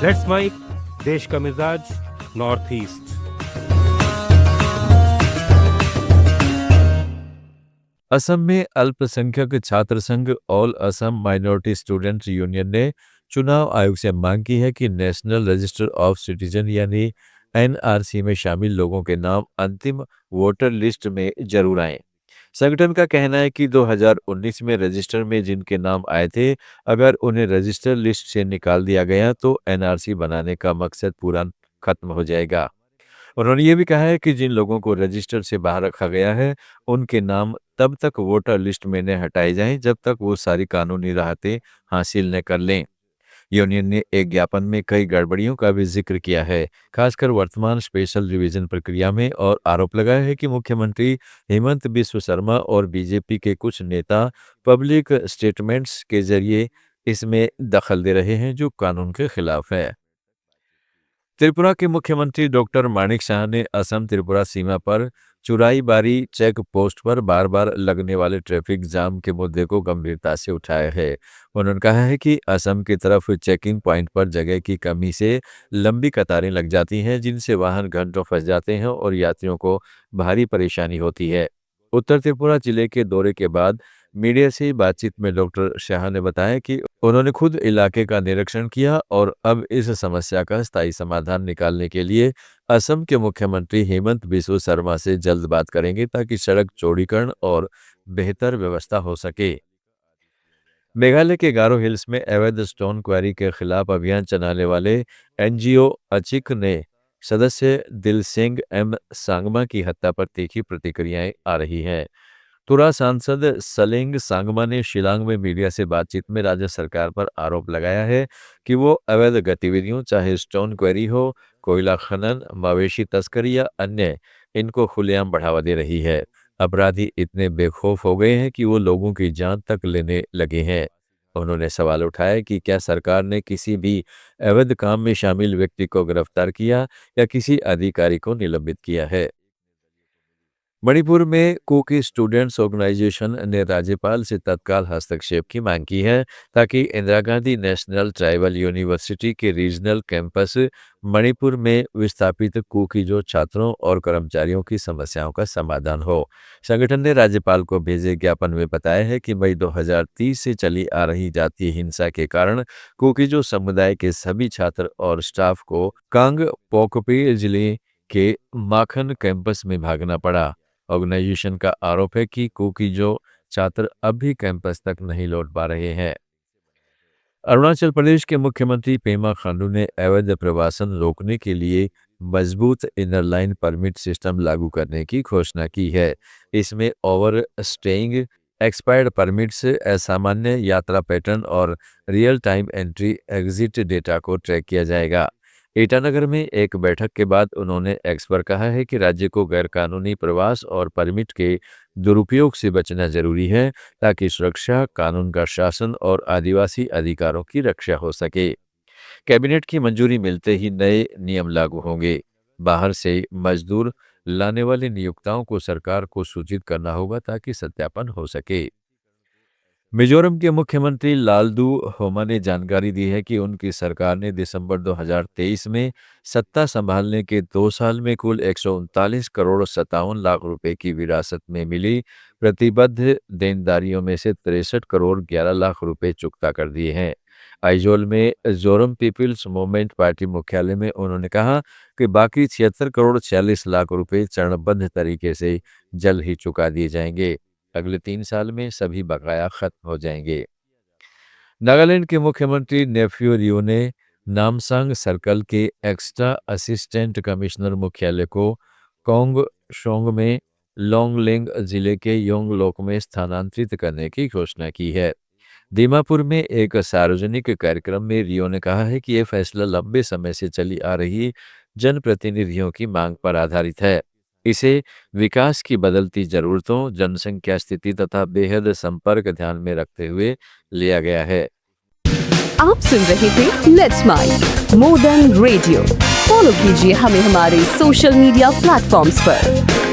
Let's mic, देश का मिजाज, नॉर्थ ईस्ट। असम में अल्पसंख्यक छात्र संघ all Assam minority students union ने चुनाव आयोग से मांग की है कि नेशनल रजिस्टर ऑफ सिटीजन यानी एनआरसी में शामिल लोगों के नाम अंतिम वोटर लिस्ट में जरूर आए। संगठन का कहना है कि 2019 में रजिस्टर में जिनके नाम आए थे, अगर उन्हें रजिस्टर लिस्ट से निकाल दिया गया तो एनआरसी बनाने का मकसद पूरा खत्म हो जाएगा। उन्होंने ये भी कहा है कि जिन लोगों को रजिस्टर से बाहर रखा गया है, उनके नाम तब तक वोटर लिस्ट में न हटाए जाएं जब तक वो सारी कानूनी राहतें हासिल न कर लें। यूनियन ने एक ज्ञापन में कई गड़बड़ियों का भी जिक्र किया है, खासकर वर्तमान स्पेशल रिवीजन प्रक्रिया में, और आरोप लगाया है कि मुख्यमंत्री हेमंत बिस्व शर्मा और बीजेपी के कुछ नेता पब्लिक स्टेटमेंट्स के जरिए इसमें दखल दे रहे हैं जो कानून के खिलाफ है। त्रिपुरा के मुख्यमंत्री डॉक्टर माणिक शाह ने असम त्रिपुरा सीमा पर चुराईबारी चेक पोस्ट पर बार बार लगने वाले ट्रैफिक जाम के मुद्दे को गंभीरता से उठाया है। उन्होंने कहा है कि असम की तरफ चेकिंग पॉइंट पर जगह की कमी से लंबी कतारें लग जाती हैं, जिनसे वाहन घंटों फंस जाते हैं और यात्रियों को भारी परेशानी होती है। उत्तर त्रिपुरा जिले के दौरे के बाद मीडिया से बातचीत में डॉक्टर शाह ने बताया कि उन्होंने खुद इलाके का निरीक्षण किया और अब इस समस्या का स्थायी समाधान निकालने के लिए असम के मुख्यमंत्री हेमंत बिस्व शर्मा से जल्द बात करेंगे ताकि सड़क चौड़ीकरण और बेहतर व्यवस्था हो सके। मेघालय के गारो हिल्स में अवैध स्टोन क्वारी के खिलाफ अभियान चलाने वाले एनजीओ अचिक ने सदस्य दिलसेंग एम सांगमा की हत्या पर तीखी प्रतिक्रियाएं आ रही हैं। तुरा सांसद सलेंग सांगमा ने शिलांग में मीडिया से बातचीत में राज्य सरकार पर आरोप लगाया है कि वो अवैध गतिविधियों, चाहे स्टोन क्वेरी हो, कोयला खनन, मवेशी तस्करी या अन्य, इनको खुलेआम बढ़ावा दे रही है। अपराधी इतने बेखौफ हो गए हैं कि वो लोगों की जान तक लेने लगे हैं। उन्होंने सवाल उठाया कि क्या सरकार ने किसी भी अवैध काम में शामिल व्यक्ति को गिरफ्तार किया या किसी अधिकारी को निलंबित किया है। मणिपुर में कुकी स्टूडेंट्स ऑर्गेनाइजेशन ने राज्यपाल से तत्काल हस्तक्षेप की मांग की है ताकि Indira Gandhi national tribal university के रीजनल कैंपस मणिपुर में विस्थापित कुकीजो छात्रों और कर्मचारियों की समस्याओं का समाधान हो। संगठन ने राज्यपाल को भेजे ज्ञापन में बताया है कि मई 2030 से चली आ रही जातीय हिंसा के कारण कुकीजो समुदाय के सभी छात्र और स्टाफ को कांग पोकपी जिले के माखन कैंपस में भागना पड़ा। ऑर्गेनाइजेशन का आरोप है कि कुकीजो छात्र अब भी कैंपस तक नहीं लौट पा रहे हैं। अरुणाचल प्रदेश के मुख्यमंत्री पेमा खांडू ने अवैध प्रवासन रोकने के लिए मजबूत इनर लाइन परमिट सिस्टम लागू करने की घोषणा की है। इसमें ओवर स्टेइंग, एक्सपायर्ड परमिट्स, असामान्य यात्रा पैटर्न और real time entry exit data को ट्रैक किया जाएगा। ईटानगर में एक बैठक के बाद उन्होंने एक्स पर कहा है कि राज्य को गैरकानूनी प्रवास और परमिट के दुरुपयोग से बचना जरूरी है ताकि सुरक्षा, कानून का शासन और आदिवासी अधिकारों की रक्षा हो सके। कैबिनेट की मंजूरी मिलते ही नए नियम लागू होंगे। बाहर से मजदूर लाने वाले नियोक्ताओं को सरकार को सूचित करना होगा ताकि सत्यापन हो सके। मिजोरम के मुख्यमंत्री लालदू होमा ने जानकारी दी है कि उनकी सरकार ने दिसंबर 2023 में सत्ता संभालने के 2 साल में कुल 139 करोड़ 57 लाख रुपए की विरासत में मिली प्रतिबद्ध देनदारियों में से 63 करोड़ 11 लाख रुपए चुकता कर दिए हैं। आइजोल में जोरम पीपल्स मूवमेंट पार्टी मुख्यालय में उन्होंने कहा कि बाकी 76 करोड़ 46 लाख रुपए चरणबद्ध तरीके से जल्द ही चुका दिए जाएंगे। अगले 3 साल में सभी बकाया खत्म हो जाएंगे। नागालैंड के मुख्यमंत्री नेफ्यू रियो ने नामसांग सर्कल के एक्स्ट्रा असिस्टेंट कमिश्नर मुख्यालय को कोंग शोंग में लोंगलेंग जिले के योंगलोक में स्थानांतरित करने की घोषणा की है। दीमापुर में एक सार्वजनिक कार्यक्रम में रियो ने कहा है कि यह फैसला लंबे समय से चली आ रही जनप्रतिनिधियों की मांग पर आधारित है। इसे विकास की बदलती जरूरतों, जनसंख्या स्थिति तथा बेहद संपर्क ध्यान में रखते हुए लिया गया है। आप सुन रहे थे let's mike more than radio. Follow कीजिए हमें हमारे सोशल मीडिया प्लेटफॉर्म्स पर।